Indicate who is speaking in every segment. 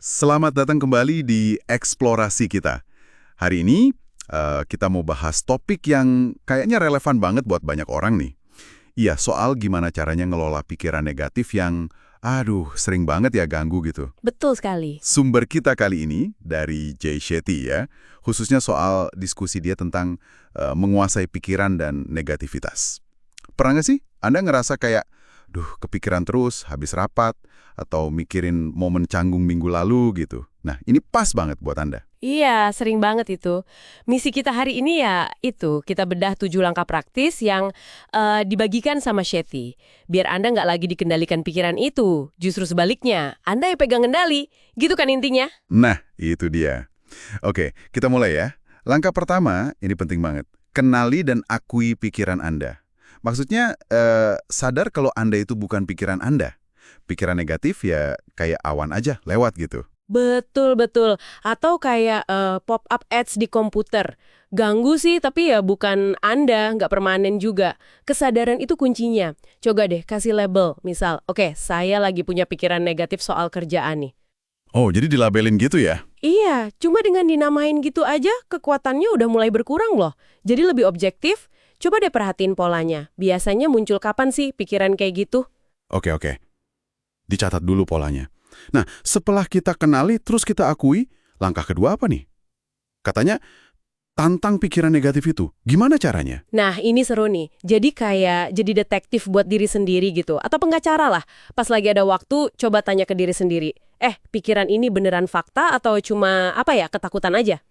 Speaker 1: Selamat datang kembali di eksplorasi kita. Hari ini kita mau bahas topik yang kayaknya relevan banget buat banyak orang nih. Iya, soal gimana caranya ngelola pikiran negatif yang, sering banget ya ganggu gitu.
Speaker 2: Betul sekali.
Speaker 1: Sumber kita kali ini dari Jay Shetty ya, khususnya soal diskusi dia tentang menguasai pikiran dan negativitas. Pernah nggak sih Anda ngerasa kayak, kepikiran terus, habis rapat, atau mikirin momen canggung minggu lalu gitu. Nah, ini pas banget buat Anda.
Speaker 2: Iya, sering banget itu. Misi kita hari ini ya itu, kita bedah 7 langkah praktis yang dibagikan sama Shetty. Biar Anda nggak lagi dikendalikan pikiran itu. Justru sebaliknya, Anda yang pegang kendali. Gitu kan intinya?
Speaker 1: Nah, itu dia. Oke, kita mulai ya. Langkah pertama, ini penting banget. Kenali dan akui pikiran Anda. Maksudnya, sadar kalau Anda itu bukan pikiran Anda. Pikiran negatif ya kayak awan aja, lewat gitu.
Speaker 2: Betul. Atau kayak pop-up ads di komputer. Ganggu sih, tapi ya bukan Anda, nggak permanen juga. Kesadaran itu kuncinya. Coba deh kasih label. Misal, oke, saya lagi punya pikiran negatif soal kerjaan nih.
Speaker 1: Oh, jadi dilabelin gitu ya?
Speaker 2: Iya, cuma dengan dinamain gitu aja, kekuatannya udah mulai berkurang loh. Jadi lebih objektif, coba deh perhatiin polanya. Biasanya muncul kapan sih pikiran kayak gitu?
Speaker 1: Oke. Dicatat dulu polanya. Nah, setelah kita kenali, terus kita akui, langkah kedua apa nih? Katanya, tantang pikiran negatif itu. Gimana caranya?
Speaker 2: Nah, ini seru nih. Jadi kayak jadi detektif buat diri sendiri gitu. Atau pengacara lah. Pas lagi ada waktu, coba tanya ke diri sendiri. Pikiran ini beneran fakta atau cuma ketakutan aja?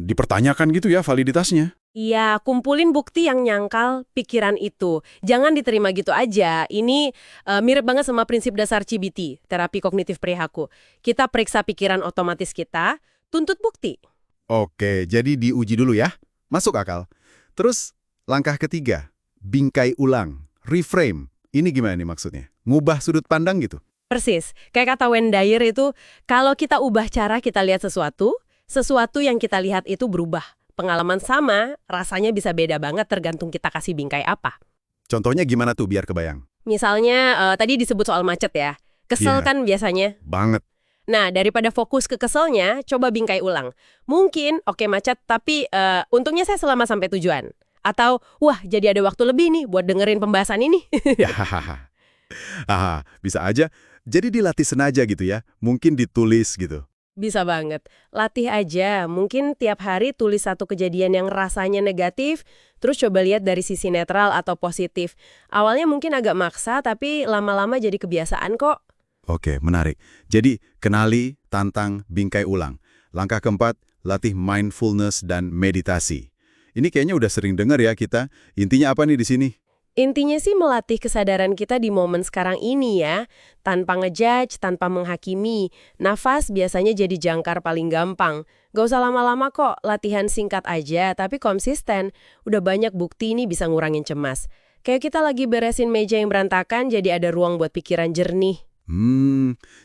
Speaker 1: Dipertanyakan gitu ya validitasnya.
Speaker 2: Iya, kumpulin bukti yang nyangkal pikiran itu. Jangan diterima gitu aja. Ini mirip banget sama prinsip dasar CBT, terapi kognitif perilaku. Kita periksa pikiran otomatis kita, tuntut bukti.
Speaker 1: Oke, jadi diuji dulu ya. Masuk akal. Terus, langkah ketiga, bingkai ulang, reframe. Ini gimana nih maksudnya? Ngubah sudut pandang gitu?
Speaker 2: Persis, kayak kata Wayne Dyer itu, kalau kita ubah cara kita lihat sesuatu, sesuatu yang kita lihat itu berubah. Pengalaman sama, rasanya bisa beda banget tergantung kita kasih bingkai apa.
Speaker 1: Contohnya gimana tuh biar kebayang?
Speaker 2: Misalnya, tadi disebut soal macet ya. Kesel
Speaker 1: Iya.
Speaker 2: kan biasanya?
Speaker 1: Banget.
Speaker 2: Nah, daripada fokus ke keselnya, coba bingkai ulang. Mungkin, oke macet, tapi untungnya saya selamat sampai tujuan. Atau, wah jadi ada waktu lebih nih buat dengerin pembahasan ini.
Speaker 1: Hahaha. Bisa aja. Jadi dilatih senaja gitu ya. Mungkin ditulis gitu.
Speaker 2: Bisa banget. Latih aja. Mungkin tiap hari tulis satu kejadian yang rasanya negatif, terus coba lihat dari sisi netral atau positif. Awalnya mungkin agak maksa, tapi lama-lama jadi kebiasaan kok.
Speaker 1: Oke, menarik. Jadi, kenali, tantang, bingkai ulang. Langkah keempat, latih mindfulness dan meditasi. Ini kayaknya udah sering dengar ya kita. Intinya apa nih di sini?
Speaker 2: Intinya sih melatih kesadaran kita di momen sekarang ini ya, tanpa ngejudge, tanpa menghakimi. Nafas biasanya jadi jangkar paling gampang. Gak usah lama-lama kok, latihan singkat aja, tapi konsisten. Udah banyak bukti ini bisa ngurangin cemas. Kayak kita lagi beresin meja yang berantakan, jadi ada ruang buat pikiran jernih.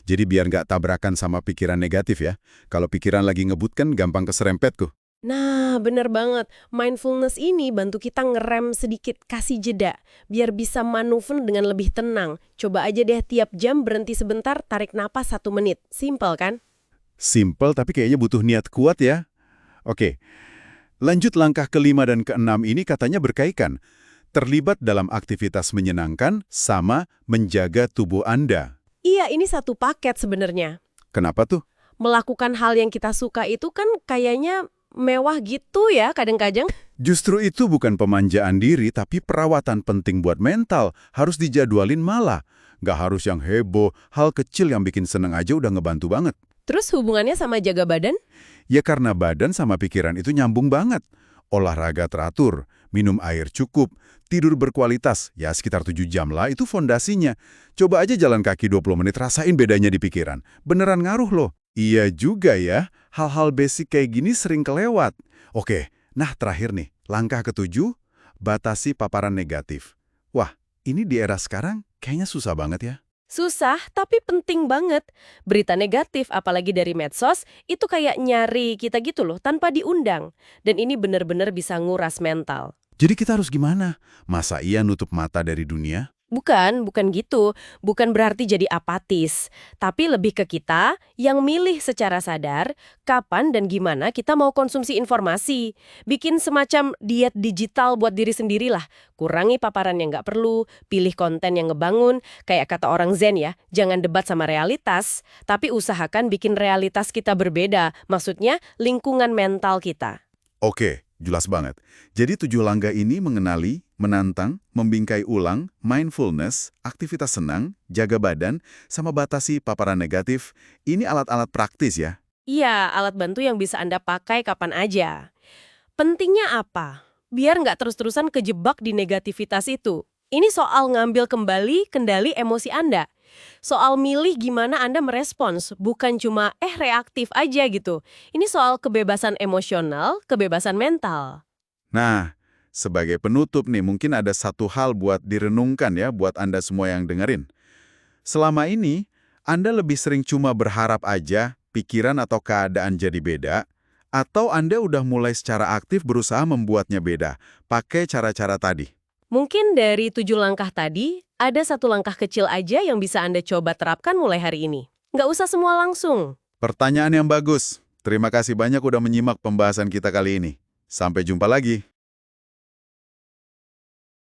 Speaker 1: Jadi biar nggak tabrakan sama pikiran negatif ya. Kalau pikiran lagi ngebut kan gampang keserempet tuh.
Speaker 2: Nah, bener banget. Mindfulness ini bantu kita ngerem sedikit, kasih jeda. Biar bisa manuver dengan lebih tenang. Coba aja deh tiap jam berhenti sebentar, tarik napas 1 menit. Simple kan?
Speaker 1: Simple tapi kayaknya butuh niat kuat ya. Oke, lanjut langkah kelima dan keenam ini katanya berkaitan. Terlibat dalam aktivitas menyenangkan sama menjaga tubuh Anda.
Speaker 2: Iya, ini satu paket sebenarnya.
Speaker 1: Kenapa tuh?
Speaker 2: Melakukan hal yang kita suka itu kan kayaknya mewah gitu ya kadang-kadang.
Speaker 1: Justru itu bukan pemanjaan diri, tapi perawatan penting buat mental. Harus dijadwalin malah. Nggak harus yang heboh, hal kecil yang bikin seneng aja udah ngebantu banget.
Speaker 2: Terus hubungannya sama jaga badan?
Speaker 1: Ya karena badan sama pikiran itu nyambung banget. Olahraga teratur, minum air cukup, tidur berkualitas, ya sekitar 7 jam lah itu fondasinya. Coba aja jalan kaki 20 menit, rasain bedanya di pikiran. Beneran ngaruh loh. Iya juga ya, hal-hal basic kayak gini sering kelewat. Oke, nah terakhir nih, langkah ketujuh, batasi paparan negatif. Wah, ini di era sekarang kayaknya susah banget ya.
Speaker 2: Susah, tapi penting banget. Berita negatif, apalagi dari medsos, itu kayak nyari kita gitu loh, tanpa diundang. Dan ini benar-benar bisa nguras mental.
Speaker 1: Jadi kita harus gimana? Masa iya nutup mata dari dunia?
Speaker 2: Bukan gitu. Bukan berarti jadi apatis. Tapi lebih ke kita yang milih secara sadar kapan dan gimana kita mau konsumsi informasi. Bikin semacam diet digital buat diri sendirilah. Kurangi paparan yang nggak perlu, pilih konten yang ngebangun. Kayak kata orang Zen ya, jangan debat sama realitas, tapi usahakan bikin realitas kita berbeda. Maksudnya lingkungan mental kita.
Speaker 1: Oke, jelas banget. Jadi 7 langkah ini mengenali, menantang, membingkai ulang, mindfulness, aktivitas senang, jaga badan, sama batasi paparan negatif. Ini alat-alat praktis ya.
Speaker 2: Iya, alat bantu yang bisa Anda pakai kapan aja. Pentingnya apa? Biar nggak terus-terusan kejebak di negativitas itu. Ini soal ngambil kembali kendali emosi Anda. Soal milih gimana Anda merespons, bukan cuma reaktif aja gitu. Ini soal kebebasan emosional, kebebasan mental.
Speaker 1: Nah, sebagai penutup nih, mungkin ada satu hal buat direnungkan ya, buat Anda semua yang dengerin. Selama ini, Anda lebih sering cuma berharap aja pikiran atau keadaan jadi beda, atau Anda udah mulai secara aktif berusaha membuatnya beda, pakai cara-cara tadi.
Speaker 2: Mungkin dari 7 langkah tadi, ada 1 langkah kecil aja yang bisa Anda coba terapkan mulai hari ini. Nggak usah semua langsung.
Speaker 1: Pertanyaan yang bagus. Terima kasih banyak udah menyimak pembahasan kita kali ini. Sampai jumpa lagi.